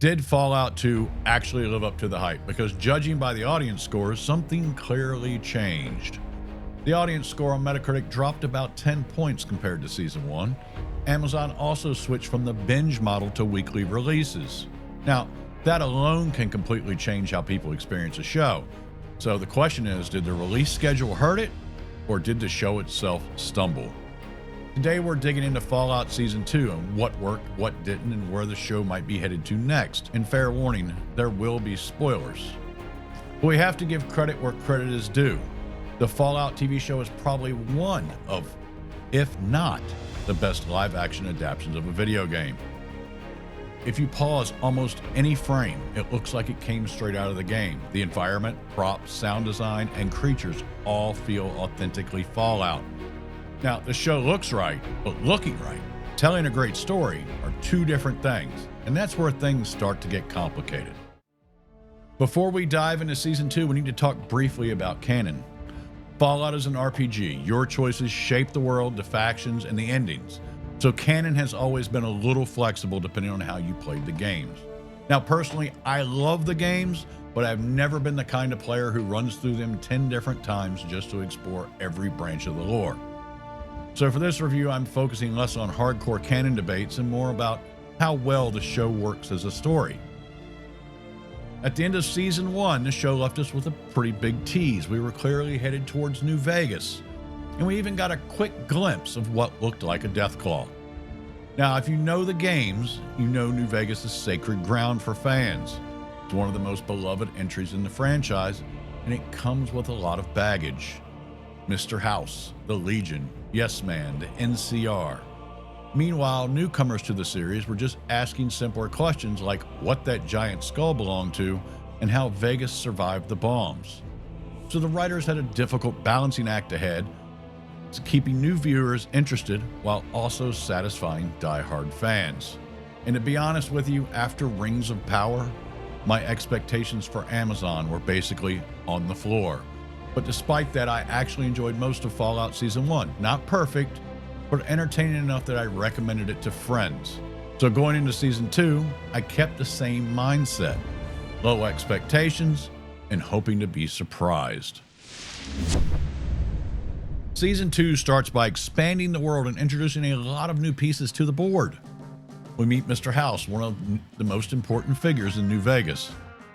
Did Fallout 2 actually live up to the hype? Because judging by the audience scores, something clearly changed. The audience score on Metacritic dropped about 10 points compared to Season 1. Amazon also switched from the binge model to weekly releases. Now, that alone can completely change how people experience a show. So the question is, did the release schedule hurt it, or did the show itself stumble? Today we're digging into Fallout Season 2 and what worked, what didn't, and where the show might be headed to next. And fair warning, there will be spoilers. But we have to give credit where credit is due. The Fallout TV show is probably one of, if not, the best live-action adaptations of a video game. If you pause almost any frame, it looks like it came straight out of the game. The environment, props, sound design, and creatures all feel authentically Fallout. Now, the show looks right, but looking right, telling a great story are two different things, and that's where things start to get complicated. Before we dive into Season 2, we need to talk briefly about Canon. Fallout is an RPG. Your choices shape the world, the factions, and the endings. So Canon has always been a little flexible depending on how you played the games. Now, personally, I love the games, but I've never been the kind of player who runs through them 10 different times just to explore every branch of the lore. So for this review, I'm focusing less on hardcore canon debates and more about how well the show works as a story. At the end of Season 1, the show left us with a pretty big tease. We were clearly headed towards New Vegas, and we even got a quick glimpse of what looked like a Deathclaw. Now, if you know the games, you know New Vegas is sacred ground for fans. It's one of the most beloved entries in the franchise, and it comes with a lot of baggage. Mr. House, the Legion, Yes Man, the NCR. Meanwhile, newcomers to the series were just asking simpler questions like what that giant skull belonged to and how Vegas survived the bombs. So the writers had a difficult balancing act ahead, keeping new viewers interested while also satisfying die-hard fans. And to be honest with you, after Rings of Power, my expectations for Amazon were basically on the floor. But despite that, I actually enjoyed most of Fallout Season 1. Not perfect, but entertaining enough that I recommended it to friends. So going into Season 2, I kept the same mindset. Low expectations and hoping to be surprised. Season 2 starts by expanding the world and introducing a lot of new pieces to the board. We meet Mr. House, one of the most important figures in New Vegas.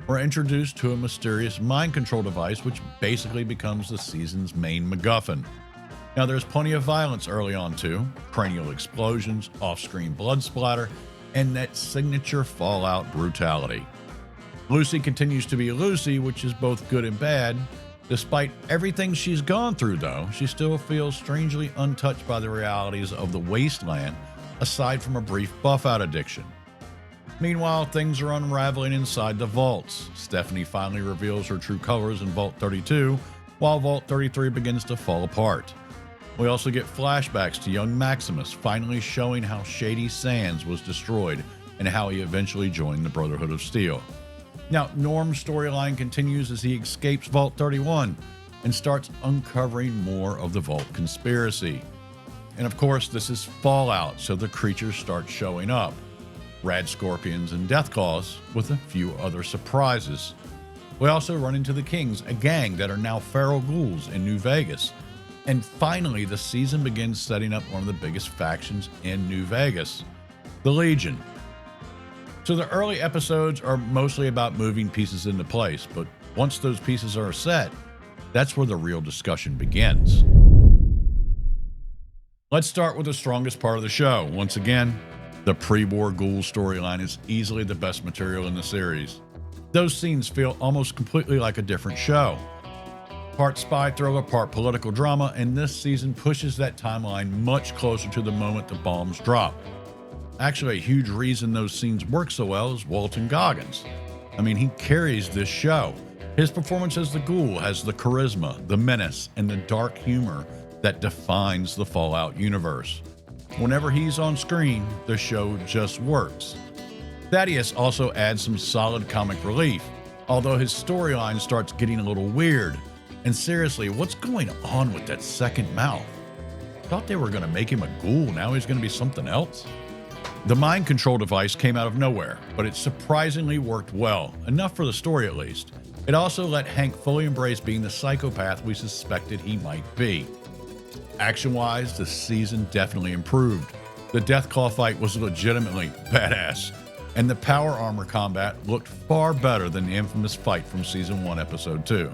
We're introduced to a mysterious mind control device which basically becomes the season's main MacGuffin. Now there's plenty of violence early on too, cranial explosions, off-screen blood splatter, and that signature Fallout brutality. Lucy continues to be Lucy, which is both good and bad. Despite everything she's gone through though, she still feels strangely untouched by the realities of the wasteland, aside from a brief buff-out addiction. Meanwhile, things are unraveling inside the vaults. Stephanie finally reveals her true colors in Vault 32, while Vault 33 begins to fall apart. We also get flashbacks to young Maximus finally showing how Shady Sands was destroyed and how he eventually joined the Brotherhood of Steel. Now, Norm's storyline continues as he escapes Vault 31 and starts uncovering more of the Vault conspiracy. And of course, this is Fallout, so the creatures start showing up. Rad Scorpions and Deathclaws, with a few other surprises. We also run into the Kings, a gang that are now feral ghouls in New Vegas. And finally, the season begins setting up one of the biggest factions in New Vegas, the Legion. So the early episodes are mostly about moving pieces into place, but once those pieces are set, that's where the real discussion begins. Let's start with the strongest part of the show. Once again, the pre-war ghoul storyline is easily the best material in the series. Those scenes feel almost completely like a different show. Part spy thriller, part political drama, and this season pushes that timeline much closer to the moment the bombs drop. Actually, a huge reason those scenes work so well is Walton Goggins. I mean, he carries this show. His performance as the ghoul has the charisma, the menace, and the dark humor that defines the Fallout universe. Whenever he's on screen, the show just works. Thaddeus also adds some solid comic relief, although his storyline starts getting a little weird. And seriously, what's going on with that second mouth? Thought they were going to make him a ghoul, now he's going to be something else? The mind control device came out of nowhere, but it surprisingly worked well, enough for the story at least. It also let Hank fully embrace being the psychopath we suspected he might be. Action-wise, the season definitely improved. The Deathclaw fight was legitimately badass, and the power armor combat looked far better than the infamous fight from Season 1, Episode 2.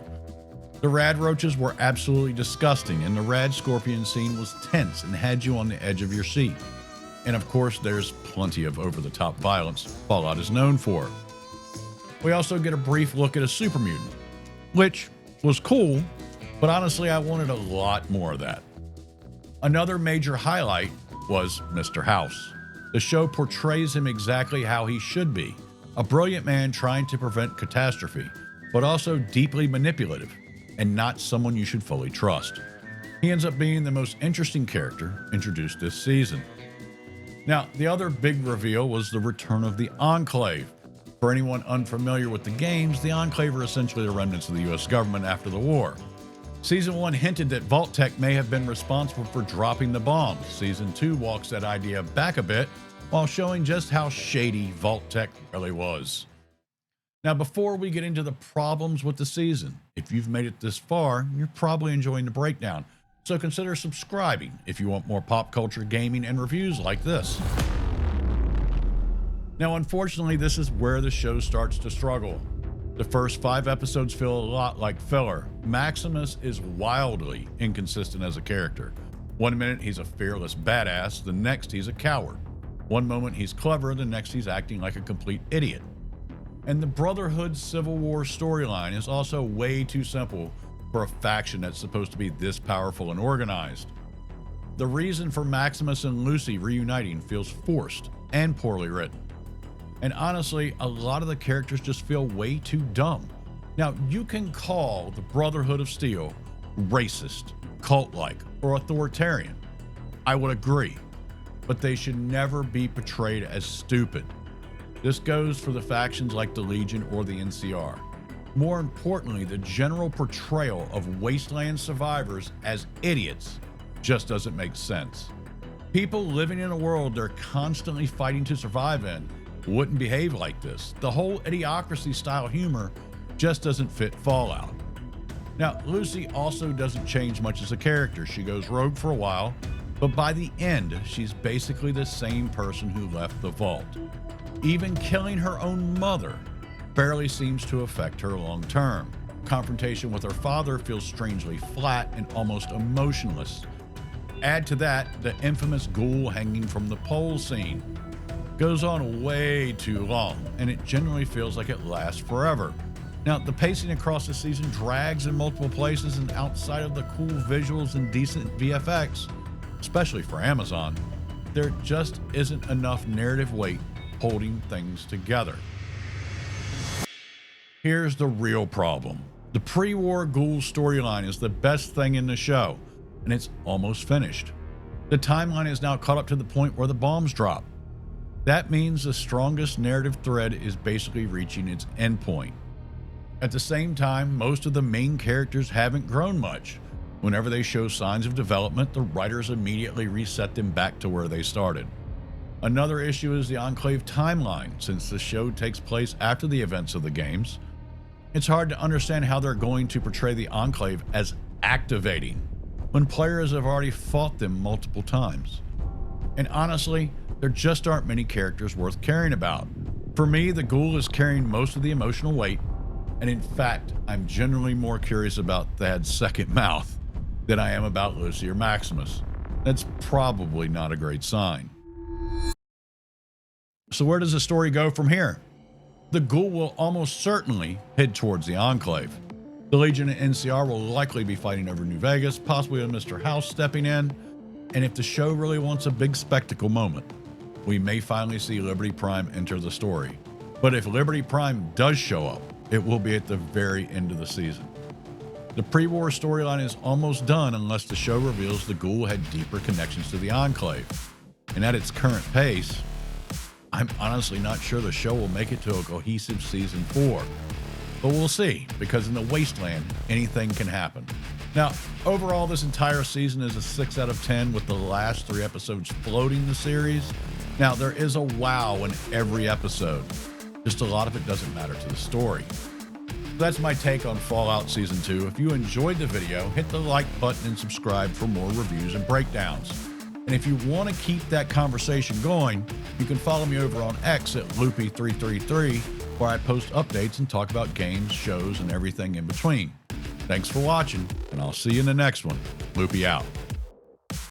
The rad roaches were absolutely disgusting, and the rad scorpion scene was tense and had you on the edge of your seat. And of course, there's plenty of over-the-top violence Fallout is known for. We also get a brief look at a super mutant, which was cool, but honestly, I wanted a lot more of that. Another major highlight was Mr. House. The show portrays him exactly how he should be, a brilliant man trying to prevent catastrophe, but also deeply manipulative, and not someone you should fully trust. He ends up being the most interesting character introduced this season. Now, the other big reveal was the return of the Enclave. For anyone unfamiliar with the games, the Enclave are essentially the remnants of the US government after the war. Season 1 hinted that Vault-Tec may have been responsible for dropping the bombs. Season 2 walks that idea back a bit, while showing just how shady Vault-Tec really was. Now, before we get into the problems with the season, if you've made it this far, you're probably enjoying the breakdown. So consider subscribing if you want more pop culture, gaming, and reviews like this. Now, unfortunately, this is where the show starts to struggle. The first 5 episodes feel a lot like filler. Maximus is wildly inconsistent as a character. One minute he's a fearless badass, the next he's a coward. One moment he's clever, the next he's acting like a complete idiot. And the Brotherhood Civil War storyline is also way too simple for a faction that's supposed to be this powerful and organized. The reason for Maximus and Lucy reuniting feels forced and poorly written. And honestly, a lot of the characters just feel way too dumb. Now, you can call the Brotherhood of Steel racist, cult-like, or authoritarian. I would agree, but they should never be portrayed as stupid. This goes for the factions like the Legion or the NCR. More importantly, the general portrayal of wasteland survivors as idiots just doesn't make sense. People living in a world they're constantly fighting to survive in wouldn't behave like this. The whole idiocracy style humor just doesn't fit Fallout. Now, Lucy also doesn't change much as a character. She goes rogue for a while, but by the end, she's basically the same person who left the vault. Even killing her own mother barely seems to affect her long term. Confrontation with her father feels strangely flat and almost emotionless. Add to that the infamous ghoul hanging from the pole scene. Goes on way too long, and it generally feels like it lasts forever. Now, the pacing across the season drags in multiple places, and outside of the cool visuals and decent VFX, especially for Amazon, there just isn't enough narrative weight holding things together. Here's the real problem. The pre-war ghoul storyline is the best thing in the show, and it's almost finished. The timeline is now caught up to the point where the bombs drop. That means the strongest narrative thread is basically reaching its endpoint. At the same time, most of the main characters haven't grown much. Whenever they show signs of development, the writers immediately reset them back to where they started. Another issue is the Enclave timeline. Since the show takes place after the events of the games, it's hard to understand how they're going to portray the Enclave as activating when players have already fought them multiple times. And honestly, there just aren't many characters worth caring about. For me, the ghoul is carrying most of the emotional weight, and in fact, I'm generally more curious about Thad's second mouth than I am about Lucy or Maximus. That's probably not a great sign. So where does the story go from here? The ghoul will almost certainly head towards the Enclave. The Legion and NCR will likely be fighting over New Vegas, possibly with Mr. House stepping in. And if the show really wants a big spectacle moment, we may finally see Liberty Prime enter the story. But if Liberty Prime does show up, it will be at the very end of the season. The pre-war storyline is almost done unless the show reveals the ghoul had deeper connections to the Enclave. And at its current pace, I'm honestly not sure the show will make it to a cohesive season 4. But we'll see, because in the wasteland, anything can happen. Now, overall, this entire season is a 6 out of 10, with the last 3 episodes floating the series. Now, there is a wow in every episode, just a lot of it doesn't matter to the story. That's my take on Fallout Season 2. If you enjoyed the video, hit the like button and subscribe for more reviews and breakdowns. And if you want to keep that conversation going, you can follow me over on X at Loopy333, where I post updates and talk about games, shows, and everything in between. Thanks for watching, and I'll see you in the next one. Loopy out.